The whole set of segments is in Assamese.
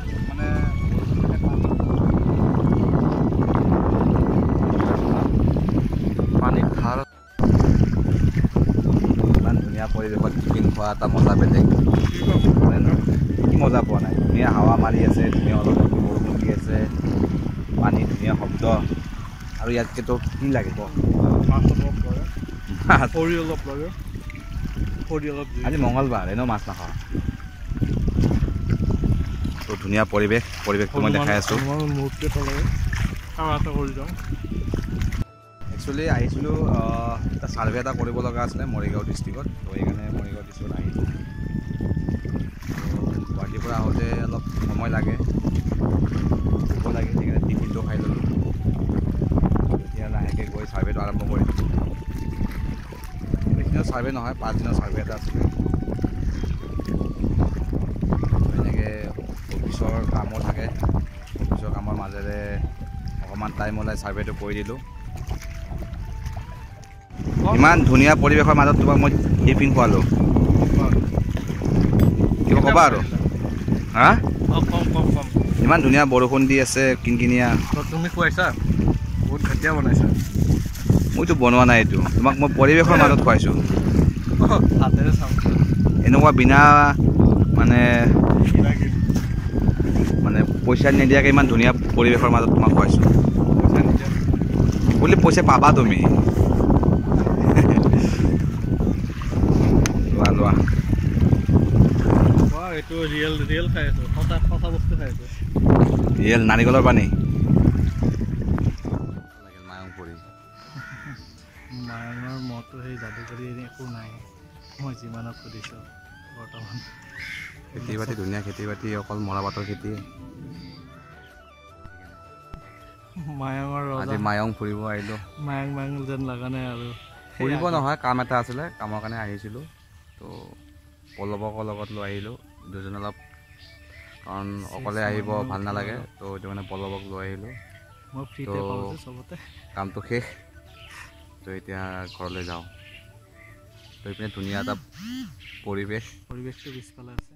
ইয়াত মানে পানীত ধাৰ ইমান ধুনীয়া পৰিৱেশত টিফিন খোৱা এটা মজা বেলেগ কি মজা পোৱা নাই ধুনীয়া হাৱা মাৰি আছে ধুনীয়া অলপ বৰষুণ দি আছে পানী ধুনীয়া শব্দ আৰু ইয়াতকেতো কি লাগিব আজি মঙলবাৰ এনেও মাছ নাখাওঁ তো ধুনীয়া পৰিৱেশটো মই দেখাই আছোঁ একচুৱেলি আহিছিলোঁ এটা ছাৰ্ভে এটা কৰিব লগা আছিলে মৰিগাঁও ডিষ্ট্ৰিক্টত তো সেইকাৰণে মৰিগাঁও ডিষ্ট্ৰিক্টত আহিলোঁ গুৱাহাটীৰ পৰা আহোঁতে অলপ সময় লাগে ভোক লাগে সেইকাৰণে টিফিনটো খাই ল'লোঁ এতিয়া লাহেকৈ গৈ ছাৰ্ভেটো আৰম্ভ কৰিম বেছিদিনৰ ছাৰ্ভে নহয় 5 দিনৰ ছাৰ্ভে এটা আছিলে এনেকৈ অফিচৰ কামো থাকে অফিচৰ কামৰ মাজেৰে অকণমান টাইম ওলাই ছাৰ্ভেটো কৰি দিলোঁ ইমান ধুনীয়া পৰিৱেশৰ মাজত তোমাক মই টিফিন খোৱালোঁ কিবা ক'বা আৰু হা ইমান ধুনীয়া বৰষুণ দি আছে কিনকিনীয়া তুমি খুৱাইছা বহুত ঘাটিয়া বনাইছা মইতো বনোৱা নাই এইটো তোমাক মই পৰিৱেশৰ মাজত খুৱাইছোঁ এনেকুৱা বিনা মানে পইচা নিদিয়াকৈ ইমান ধুনীয়া পৰিৱেশৰ মাজত তোমাক খুৱাইছোঁ বুলি পইচা পাবা তুমি লোৱা এইটো ৰিয়েল খাই আছোঁ সঁচা বস্তু খাই আছোঁ ৰিয়েল নাৰিকলৰ পানী মায়ঙৰ মতো সেই যাদুকৰী একো নাই মই যিমানত সুধিছোঁ বৰ্তমান খেতি বাতি ধুনীয়া খেতি বাতি অকল মৰাপাতৰ খেতি মায়ঙৰ আজি মায়ং ফুৰিব আহিলোঁ মায়ং যেন লগা নাই আৰু ফুৰিব নহয় কাম এটা আছিলে কামৰ কাৰণে আহিছিলোঁ তো পল্লৱকৰ লগত লৈ আহিলোঁ দুজন অলপ কাৰণ অকলে আহিব ভাল নালাগে তো সেইটো কাৰণে পল্লৱক লৈ আহিলোঁ মই ফ্ৰীতে পাওঁ চবতে কামটো শেষ তো এতিয়া ঘৰলৈ যাওঁ তো এইপিনে ধুনীয়া এটা পৰিৱেশটো পিছফালে আছে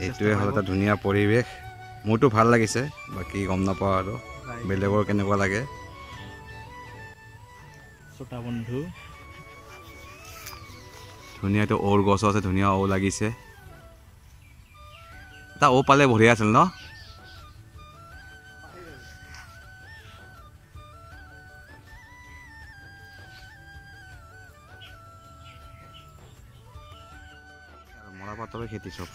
এইটোৱে হ'ল এটা ধুনীয়া পৰিৱেশ মোৰতো ভাল লাগিছে বাকী গম নাপাওঁ আৰু বেলেগৰ কেনেকুৱা লাগে ছোটা বন্ধু ধুনীয়া এইটো ঔৰ গছ আছে ধুনীয়া ঔ লাগিছে এটা ঔ পালে বঢ়িয়া আছিল ন মৰাপাটৰে খেতি চব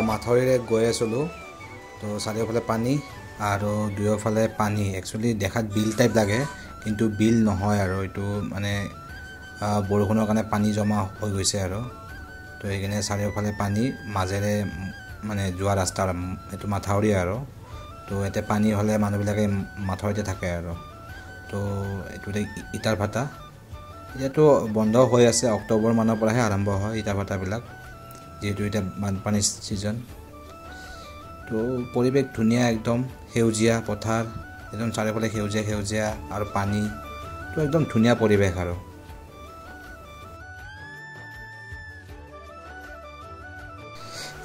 মাথাউৰিৰে গৈ আছিলোঁ তো চাৰিওফালে পানী আৰু দুয়োফালে পানী একচুৱেলি দেখাত বিল টাইপ লাগে কিন্তু বিল নহয় আৰু এইটো মানে বৰষুণৰ কাৰণে পানী জমা হৈ গৈছে আৰু তো সেইকাৰণে চাৰিওফালে পানী মাজেৰে মানে যোৱা ৰাস্তা এইটো মাথাউৰি আৰু তো ইয়াতে পানী হ'লে মানুহবিলাকে মাথাউৰিতে থাকে আৰু তো এইটো ইটাৰ ভাটা এতিয়াতো বন্ধ হৈ আছে অক্টোবৰ মানৰ পৰাহে আৰম্ভ হয় ইটাৰ ভাটাবিলাক যেহেতু এটা বানপানীৰ ছিজন তো পৰিৱেশ ধুনীয়া একদম সেউজীয়া পথাৰ একদম চাৰিওফালে সেউজীয়া আৰু পানী তো একদম ধুনীয়া পৰিৱেশ আৰু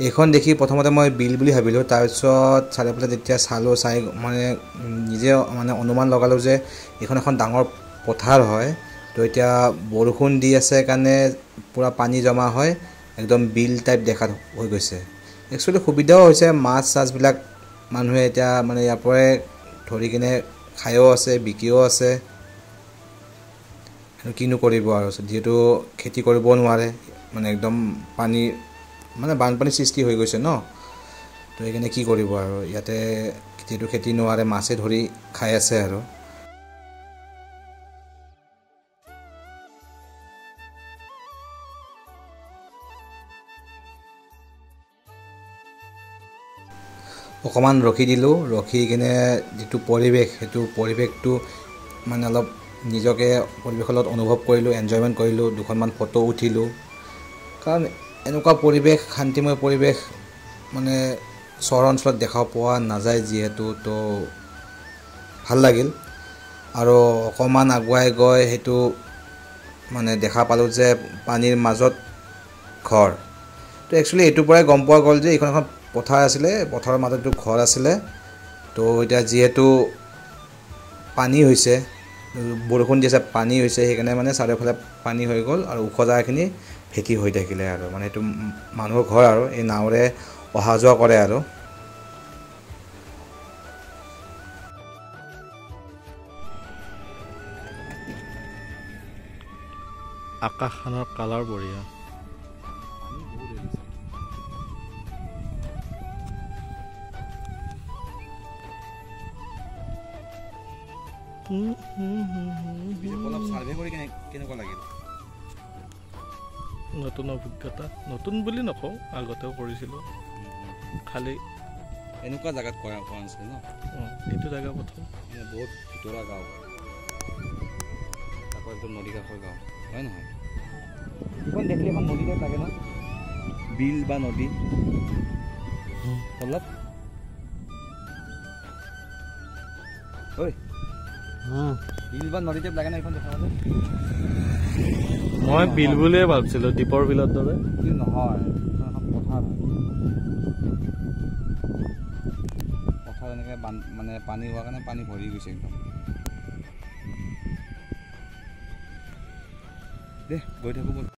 এইখন দেখি প্ৰথমতে মই বিল বুলি ভাবিলোঁ, তাৰপিছত চাৰিওফালে যেতিয়া চালোঁ, চাই মানে নিজে মানে অনুমান লগালোঁ যে এইখন এখন ডাঙৰ পথাৰ হয়। তো এতিয়া বৰষুণ দি আছে কাৰণে পূৰা পানী জমা হয়, একদম বিল টাইপ দেখাত হৈ গৈছে। একচুৱেলি সুবিধাও হৈছে, মাছ চাছবিলাক মানুহে এতিয়া মানে ইয়াৰ পৰাই ধৰি কিনে খায়ো আছে, বিকিও আছে। কিনো কৰিব আৰু, যিহেতু খেতি কৰিব নোৱাৰে, মানে একদম পানী মানে বানপানীৰ সৃষ্টি হৈ গৈছে ন। তো সেইকাৰণে কি কৰিব আৰু, ইয়াতে যিহেতু খেতি নোৱাৰে, মাছে ধৰি খাই আছে আৰু। অকণমান ৰখি দিলোঁ, ৰখি কিনে যিটো পৰিৱেশ, সেইটো পৰিৱেশটো মানে অলপ নিজকে পৰিৱেশৰ লগত অনুভৱ কৰিলোঁ, এনজয়মেণ্ট কৰিলোঁ, দুখনমান ফটো উঠিলোঁ। কাৰণ এনেকুৱা পৰিৱেশ, শান্তিময় পৰিৱেশ মানে চহৰ অঞ্চলত দেখা পোৱা নাযায় যিহেতু, তো ভাল লাগিল। আৰু অকণমান আগুৱাই গৈ সেইটো মানে দেখা পালোঁ যে পানীৰ মাজত ঘৰ। তো একচুৱেলি এইটোৰ পৰাই গম পোৱা গ'ল যে এইখন এখন পথাৰ আছিলে, পথাৰৰ মাজত ঘৰ আছিলে। তো এতিয়া যিহেতু পানী হৈছে, বৰষুণ দি আছে, পানী হৈছে, সেইকাৰণে মানে চাৰিওফালে পানী হৈ গ'ল আৰু ওখ জেগাখিনি ভেটি হৈ থাকিলে আৰু, মানে এইটো মানুহৰ ঘৰ আৰু, এই নাৱেৰে অহা যোৱা কৰে আৰু। আকাশখনৰ কালাৰ বঢ়িয়া। কেনেকুৱা লাগিল? নতুন অভিজ্ঞতা, নতুন বুলি নকওঁ, আগতেও কৰিছিলোঁ, খালি এনেকুৱা জেগাত কৰা নাছিলে ন। এইটো জেগা প্ৰথম। বহুত ভিতৰুৱা গাঁও, আকৌ একদম নদী কাষৰ গাঁও, হয় নহয়? এইখন দেখিলে এখন নদী টাইপ লাগে ন, বিল বা নদী অলপ। ঐ, বিল বা নদী টাইপ লাগে না এইখন দেখা পালে? মই বিল বুলিয়ে ভাবিছিলোঁ, দীপৰ বিলৰ দৰে। নহয়, পথাৰ পথাৰ এনেকৈ মানে পানী হোৱাৰ কাৰণে পানী ভৰি গৈছে একদম। দে গৈ থাকোঁ ব'ল।